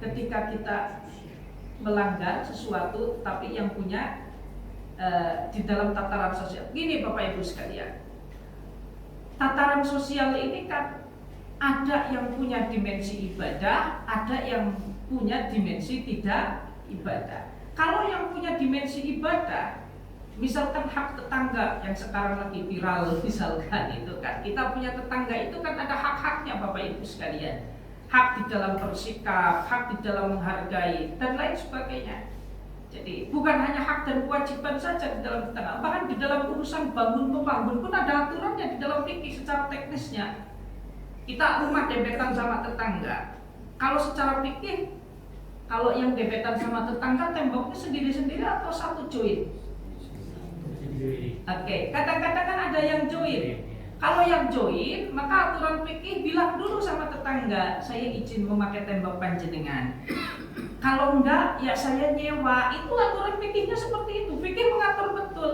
ketika kita melanggar sesuatu tapi yang punya di dalam tataran sosial. Gini Bapak Ibu sekalian, tataran sosial ini kan ada yang punya dimensi ibadah, ada yang punya dimensi tidak ibadah. Kalau yang punya dimensi ibadah, misalkan hak tetangga yang sekarang lagi viral misalkan itu kan, kita punya tetangga itu kan ada hak-haknya Bapak Ibu sekalian. Hak di dalam bersikap, hak di dalam menghargai dan lain sebagainya. Jadi bukan hanya hak dan kewajiban saja di dalam tetangga, bahkan di dalam urusan bangun membangun pun ada aturannya di dalam fikih secara teknisnya. Kita rumah dempetan sama tetangga. Kalau secara fikih, kalau yang dempetan sama tetangga temboknya sendiri-sendiri atau satu join? Oke, kadang-kadang kan ada yang join. Kalau yang join, maka aturan fikih bilang dulu sama tetangga, saya izin memakai tembok panjenengan. Kalau enggak, ya saya nyewa. Itu aturan fikihnya seperti itu. Fikih mengatur betul.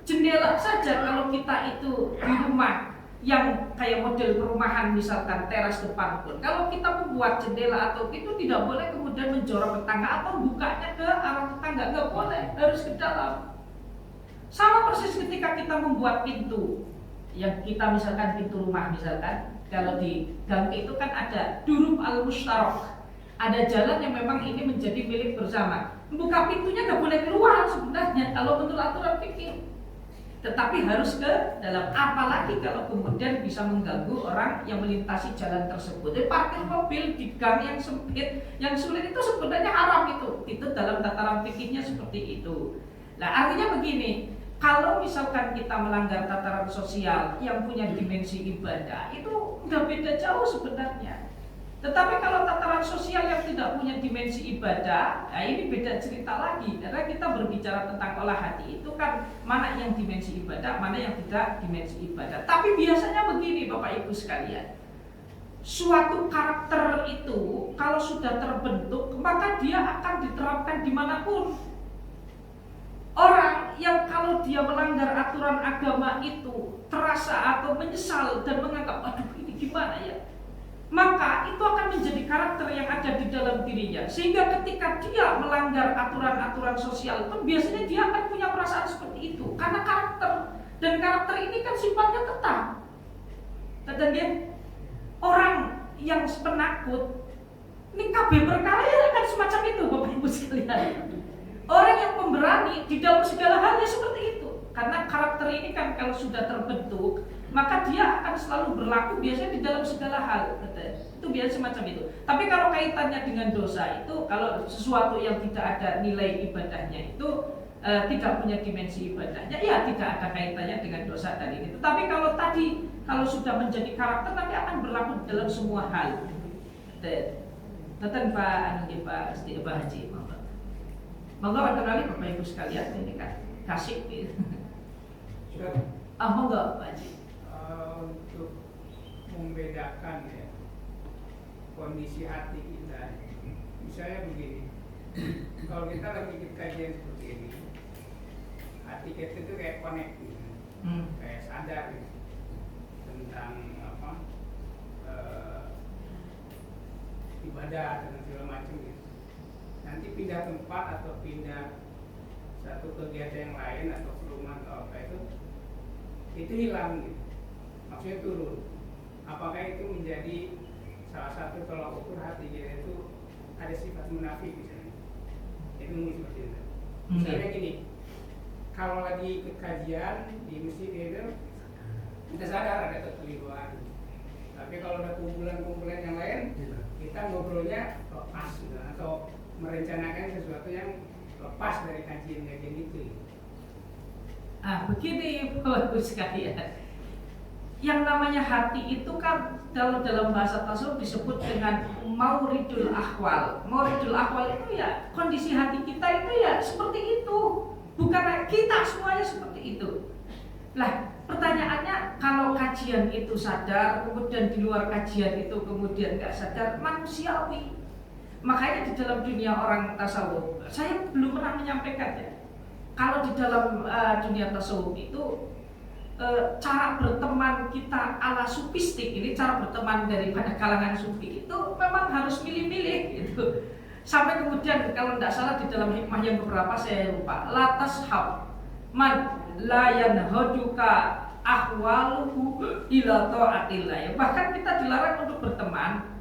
Jendela saja kalau kita itu di rumah yang kayak model perumahan misalkan teras depan pun, kalau kita membuat jendela atau itu tidak boleh kemudian menjorok tetangga atau bukanya ke arah tetangga, nggak boleh, harus ke dalam. Sama persis ketika kita membuat pintu, yang kita misalkan pintu rumah misalkan, kalau di gang itu kan ada durub al-mushtarak. Ada jalan yang memang ini menjadi milik bersama. Buka pintunya nggak boleh keluar sebenarnya kalau menurut aturan fikih. Tetapi harus ke dalam. Apalagi kalau kemudian bisa mengganggu orang yang melintasi jalan tersebut. Jadi parkir mobil di gang yang sempit, yang sulit itu sebenarnya haram itu. Itu dalam tataran fikihnya seperti itu. Nah artinya begini, kalau misalkan kita melanggar tataran sosial yang punya dimensi ibadah, itu nggak beda jauh sebenarnya. Tetapi kalau tataran sosial yang tidak punya dimensi ibadah, nah ini beda cerita lagi. Karena kita berbicara tentang olah hati itu kan mana yang dimensi ibadah, mana yang tidak dimensi ibadah. Tapi biasanya begini Bapak Ibu sekalian, suatu karakter itu kalau sudah terbentuk maka dia akan diterapkan dimanapun. Orang yang kalau dia melanggar aturan agama itu terasa atau menyesal dan menganggap aduh ini gimana ya, maka itu akan menjadi karakter yang ada di dalam dirinya. Sehingga ketika dia melanggar aturan-aturan sosial pun biasanya dia akan punya perasaan seperti itu. Karena karakter, dan karakter ini kan sifatnya tetap. Dan dia orang yang penakut, ini KB perkara ya akan semacam itu Bapak Ibu sekalian. Orang yang pemberani di dalam segala halnya seperti itu. Karena karakter ini kan kalau sudah terbentuk, maka dia akan selalu berlaku biasanya di dalam segala hal. Itu biasa semacam itu. Tapi kalau kaitannya dengan dosa itu, kalau sesuatu yang tidak ada nilai ibadahnya itu tidak punya dimensi ibadahnya, ya tidak ada kaitannya dengan dosa tadi. Tetapi kalau tadi, kalau sudah menjadi karakter nanti akan berlaku dalam semua hal. Teten Pak Haji, monggo kenali Bapak Ibu sekalian, ini kan kasih gitu. Monggo Pak Haji. Untuk membedakan ya kondisi hati kita, misalnya begini, kalau kita lagi kajian seperti ini, hati kita itu kayak connect gitu, kayak sadar gitu, tentang apa ibadah dan segala macam gitu. pindah tempat atau pindah satu kegiatan yang lain atau ke rumah atau apa itu hilang gitu. Maksudnya turun. Apakah itu menjadi salah satu tolak ukur hati kita itu ada sifat munafik misalnya? Itu mungkin seperti itu. Misalnya gini, kalau lagi ikut kajian di masjid itu kita sadar ada kekeliruan. Tapi kalau ada kumpulan-kumpulan yang lain, kita ngobrolnya lepas gitu, atau merencanakan sesuatu yang lepas dari kajian-kajian itu. Begini Bapak sekalian. Yang namanya hati itu kan dalam bahasa tasawuf disebut dengan mauridul ahwal. Mauridul ahwal itu ya kondisi hati kita itu ya seperti itu. Bukan kita semuanya seperti itu. Lah, pertanyaannya kalau kajian itu sadar, kemudian di luar kajian itu kemudian nggak sadar, manusiawi. Makanya di dalam dunia orang tasawuf, saya belum pernah menyampaikan ya. Kalau di dalam dunia tasawuf itu cara berteman kita ala sufistik, ini cara berteman daripada kalangan sufi itu memang harus milih-milih gitu. Sampai kemudian kalau tidak salah di dalam hikmah yang beberapa saya lupa, la tashab man la yanhaduka ahwaluhu ila ta'atillah. Bahkan kita dilarang untuk berteman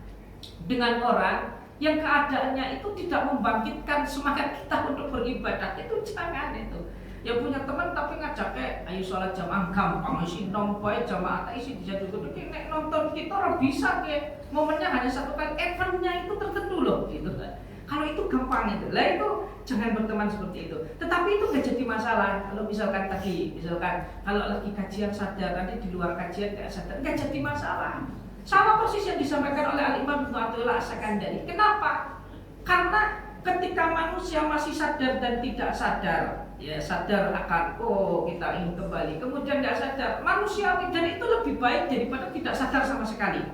dengan orang yang keadaannya itu tidak membangkitkan semangat kita untuk beribadah. Itu jangan itu. Ya punya teman tapi ngajaknya ayo sholat jamaah gampang isi nompoy jamaah isi dijadikan itu nek nonton kita orang bisa ke momennya hanya satu kali, eventnya itu tertentu loh gitu kan. Kalau itu gampang itu, lah itu jangan berteman seperti itu. Tetapi itu nggak jadi masalah. Kalau misalkan kalau lagi kajian sadar, nanti di luar kajian nggak sadar, nggak jadi masalah. Sama persis yang disampaikan oleh Al-Imam Ibnu Athaillah As-Sakandari. Kenapa? Karena ketika manusia masih sadar dan tidak sadar, ya sadar akan kita ingin kembali, kemudian nggak sadar, manusiawi, dan itu lebih baik daripada tidak sadar sama sekali.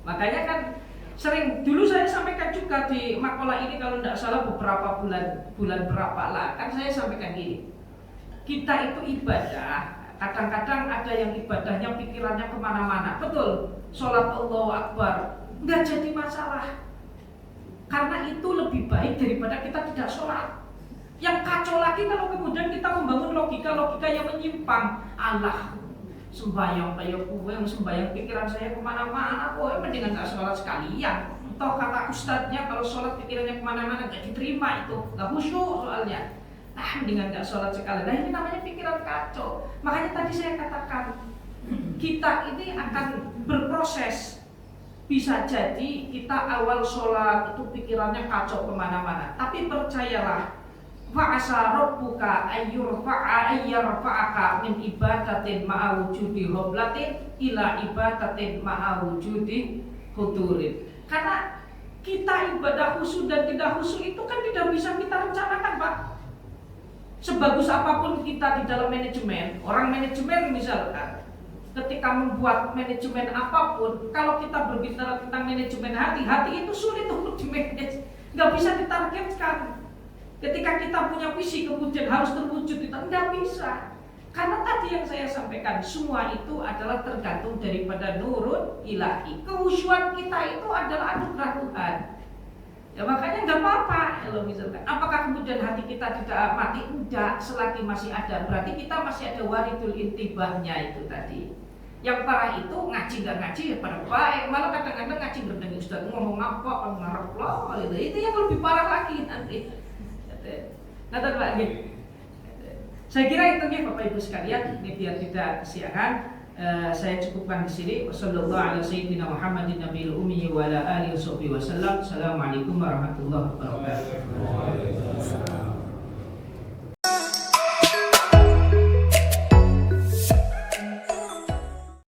Makanya kan sering dulu saya sampaikan juga di makalah ini kalau tidak salah beberapa bulan berapa lah, kan saya sampaikan gini, kita itu ibadah. Kadang-kadang ada yang ibadahnya pikirannya kemana-mana, betul, sholat Allahu Akbar, nggak jadi masalah. Karena itu lebih baik daripada kita tidak sholat. Yang kacau lagi kalau kemudian kita membangun logika yang menyimpang. Allah sembahyang kayak gue, sembahyang pikiran saya kemana-mana, mendingan nggak sholat sekalian. Toh kata ustadznya kalau sholat pikirannya kemana-mana nggak diterima, itu nggak khusyuk soalnya. Mendingan nggak sholat sekali. Nah ini namanya pikiran kacau. Makanya tadi saya katakan kita ini akan berproses. Bisa jadi kita awal sholat itu pikirannya kacau kemana-mana. Tapi percayalah, fa'asa rabbuka ayyarfa'aka min ibadatin ma'a wujudi hoblatin ila ibadatin ma'a wujudi hudurin. Karena kita ibadah khusyuk dan tidak khusyuk itu kan tidak bisa kita rencanakan, Pak. Sebagus apapun kita di dalam manajemen, orang manajemen misalkan ketika membuat manajemen apapun, kalau kita berbicara tentang manajemen hati itu sulit untuk dimanage, nggak bisa ditargetkan. Ketika kita punya visi kemudian harus terwujud itu nggak bisa. Karena tadi yang saya sampaikan, semua itu adalah tergantung daripada nurun ilahi. Kehusyuan kita itu adalah anugerah Tuhan. Ya makanya nggak apa-apa kalau misalkan. Apakah kemudian hati kita tidak mati? Enggak, selagi masih ada. Berarti kita masih ada waridul intibahnya itu tadi. Yang parah itu ngaji nggak ngaji ya pada baik. Malah kadang-kadang ngaji berdengar Ustaz ngomong apa, ngarep loh. Itu yang lebih parah lagi nanti. Kata lagi. Saya kira itu ya Bapak Ibu sekalian. Ini biar tidak kesiangan. Saya cukupkan di sini. Wassallallahu ala sayyidina Muhammadin nabiyil ummi wa ala alihi wasallam. Assalamualaikum warahmatullahi wabarakatuh.